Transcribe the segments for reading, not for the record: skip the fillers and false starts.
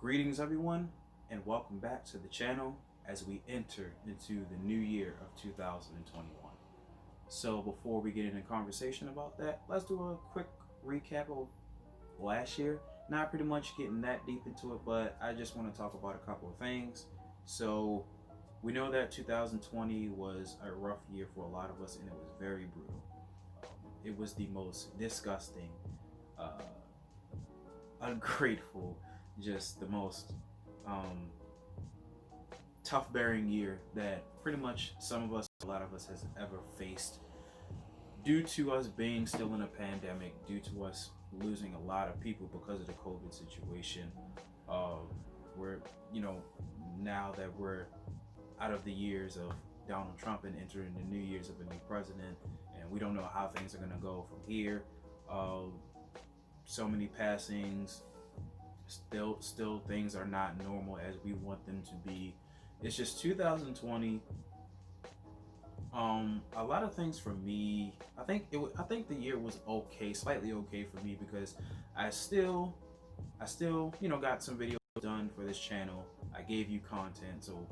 Greetings, everyone, and welcome back to the channel as we enter into the new year of 2021. So, before we get into conversation about that, let's do a quick recap of last year. Not pretty much getting that deep into it, but I just want to talk about a couple of things. So, we know that 2020 was a rough year for a lot of us, and it was very brutal. It was the most disgusting, uh, ungrateful, just the most um, tough bearing year that pretty much some of us, a lot of us, has ever faced due to us being still in a pandemic, due to us losing a lot of people because of the COVID situation. Uh, we're, you know, now that we're out of the years of Donald Trump and entering the new years of a new president, and we don't know how things are going to go from here. Uh, so many passings, still things are not normal as we want them to be. It's just 2020. A lot of things for me. I think the year was okay, slightly okay for me because I still got some videos done for this channel. I gave you content, so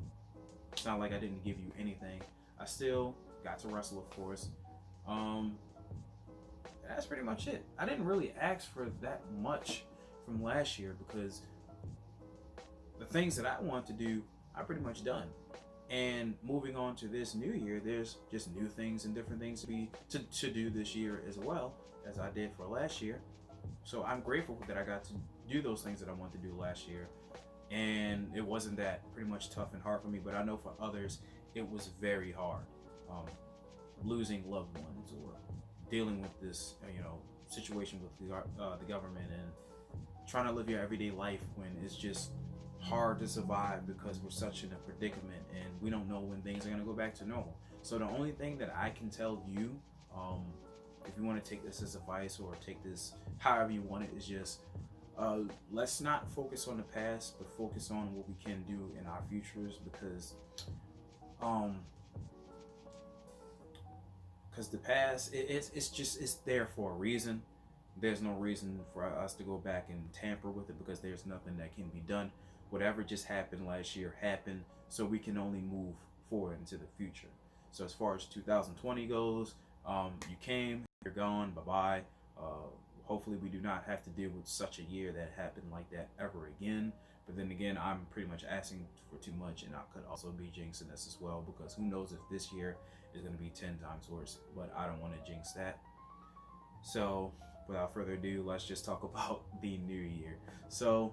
it's not like I didn't give you anything. I still got to wrestle, of course. Um, that's pretty much it. I didn't really ask for that much from last year because the things that I want to do, I pretty much done. And moving on to this new year, there's just new things and different things to do this year as well as I did for last year. So I'm grateful that I got to do those things that I wanted to do last year. And it wasn't that pretty much tough and hard for me, but I know for others it was very hard. Um, Losing loved ones or dealing with this, situation with the government and trying to live your everyday life when it's just hard to survive because we're such in a predicament and we don't know when things are going to go back to normal. So the only thing that I can tell you, if you want to take this as advice or take this however you want it, is just let's not focus on the past, but focus on what we can do in our futures um, because the past it's there for a reason. There's no reason for us to go back and tamper with it because there's nothing that can be done. Whatever just happened last year happened, so we can only move forward into the future. So as far as 2020 goes, you came, you're gone, bye bye. Hopefully we do not have to deal with such a year that happened like that ever again. But then again, I'm pretty much asking for too much, and I could also be jinxing this as well because who knows if this year is going to be 10 times worse. But I don't want to jinx that. So without further ado, let's just talk about the new year. So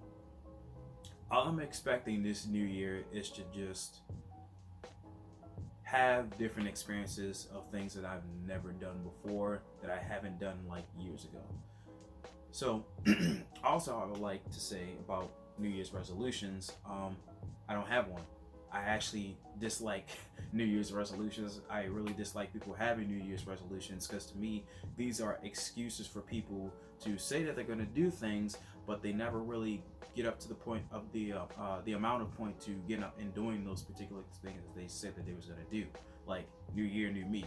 all I'm expecting this new year is to just have different experiences of things that I've never done before, that I haven't done like years ago. So also I would like to say about New Year's resolutions, I don't have one. I actually dislike New Year's resolutions. I really dislike people having New Year's resolutions because to me, these are excuses for people to say that they're going to do things, but they never really get up to the point of the amount of point to get up and doing those particular things that they said that they was going to do. Like New Year, New Me.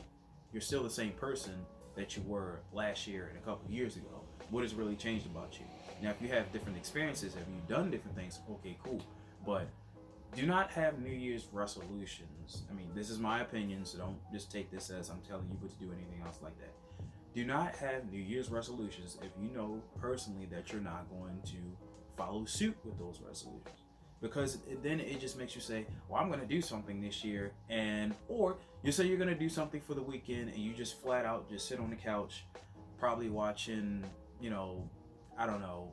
You're still the same person that you were last year and a couple of years ago. What has really changed about you? Now, if you have different experiences, have you done different things? Okay, cool. But do not have New Year's resolutions. I mean, this is my opinion, so don't just take this as I'm telling you what to do, anything else like that. Do not have New Year's resolutions if you know personally that you're not going to follow suit with those resolutions. Because then it just makes you say, well, I'm going to do something this year. Or you say you're going to do something for the weekend and you just flat out just sit on the couch, probably watching, I don't know,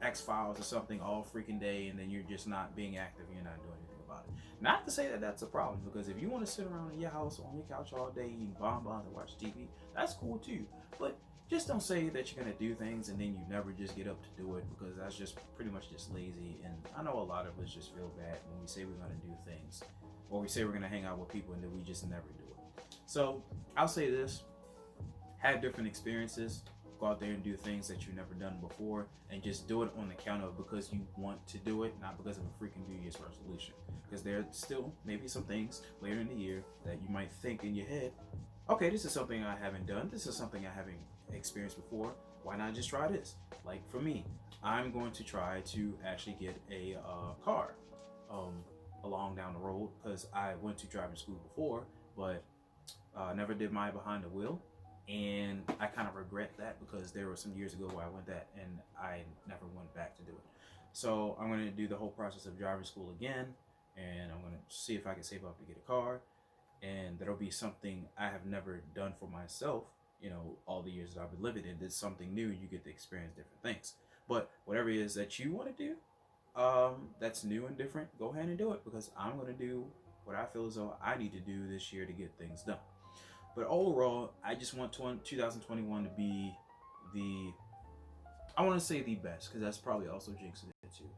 X Files or something all freaking day, and then you're just not being active. You're not doing anything about it. Not to say that that's a problem, because if you want to sit around in your house on your couch all day eating bonbons and watch TV, that's cool too. But just don't say that you're gonna do things and then you never just get up to do it, because that's just pretty much just lazy. And I know a lot of us just feel bad when we say we're gonna do things, or we say we're gonna hang out with people and then we just never do it. So I'll say this: have different experiences. Go out there and do things that you've never done before, and just do it on account of because you want to do it, not because of a freaking New Year's resolution. Because there still maybe some things later in the year that you might think in your head, okay, this is something I haven't done. This is something I haven't experienced before. why not just try this? Like for me, I'm going to try to actually get a car along down the road, because I went to driving school before, but never did my behind the wheel. And I kind of regret that, because there were some years ago where I went that and I never went back to do it. So I'm going to do the whole process of driving school again, and I'm going to see if I can save up to get a car. And that'll be something I have never done for myself, you know, all the years that I've been living in. It's something new. You get to experience different things. But whatever it is that you want to do, that's new and different, go ahead and do it, because I'm going to do what I feel as though I need to do this year to get things done. But overall, I just want 2021 to be I want to say the best, because that's probably also jinxing it too.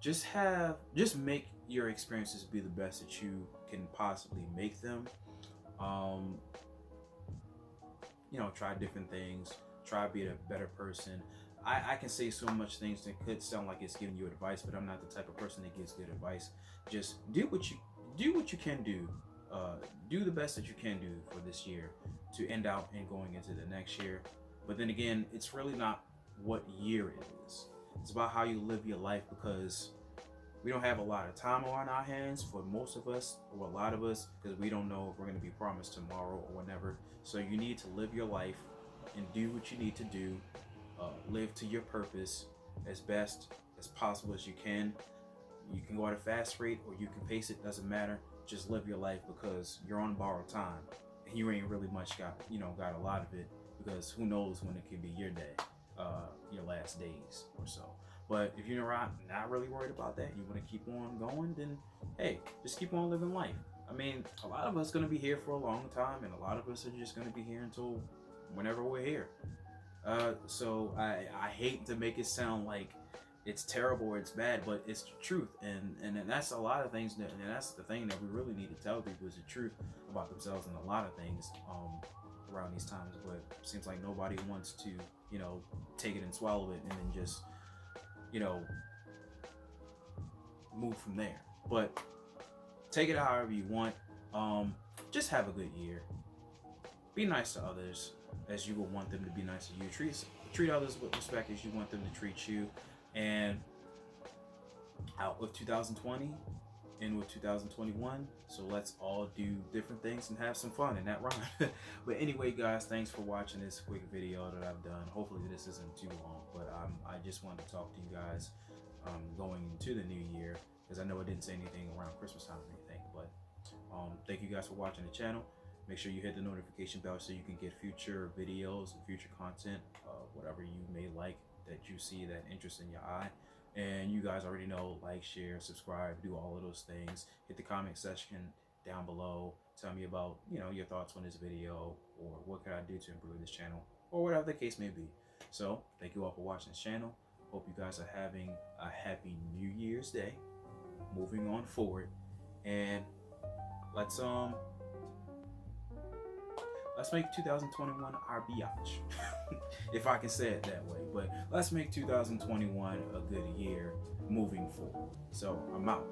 Just make your experiences be the best that you can possibly make them. You know, try different things, try to be a better person. I can say so much things that could sound like it's giving you advice, but I'm not the type of person that gives good advice. Just do what you can do. Do the best that you can do for this year to end out and going into the next year. But then again, it's really not what year it is. It's about how you live your life, because we don't have a lot of time on our hands for most of us, or a lot of us, because we don't know if we're going to be promised tomorrow or whenever. So you need to live your life and do what you need to do. Live to your purpose as best as possible as you can. You can go at a fast rate or you can pace it, doesn't matter. Just live your life, because you're on borrowed time and you ain't really much got a lot of it, because who knows when it could be your day, your last days or so. But if you're not really worried about that, you want to keep on going, then hey, just keep on living life. I mean, a lot of us are going to be here for a long time, and a lot of us are just going to be here until whenever we're here. So I hate to make it sound like it's terrible or it's bad, but it's the truth, and that's a lot of things and that's the thing that we really need to tell people, is the truth about themselves and a lot of things around these times. But it seems like nobody wants to, you know, take it and swallow it and then just, you know, move from there. But take it however you want. Just have a good year. Be nice to others as you would want them to be nice to you. Treat others with respect as you want them to treat you. And out with 2020, in with 2021. So let's all do different things and have some fun in that rhyme. But anyway, guys, thanks for watching this quick video that I've done. Hopefully this isn't too long, but I just wanted to talk to you guys going into the new year, because I know I didn't say anything around Christmas time or anything. But thank you guys for watching the channel. Make sure you hit the notification bell so you can get future videos and future content, whatever you may like that you see that interest in your eye. And you guys already know, like, share, subscribe, do all of those things. Hit the comment section down below. Tell me about, you know, your thoughts on this video, or what could I do to improve this channel, or whatever the case may be. So thank you all for watching this channel. Hope you guys are having a happy New Year's Day. Moving on forward, and let's make 2021 our biatch, if I can say it that way. But let's make 2021 a good year moving forward. So I'm out.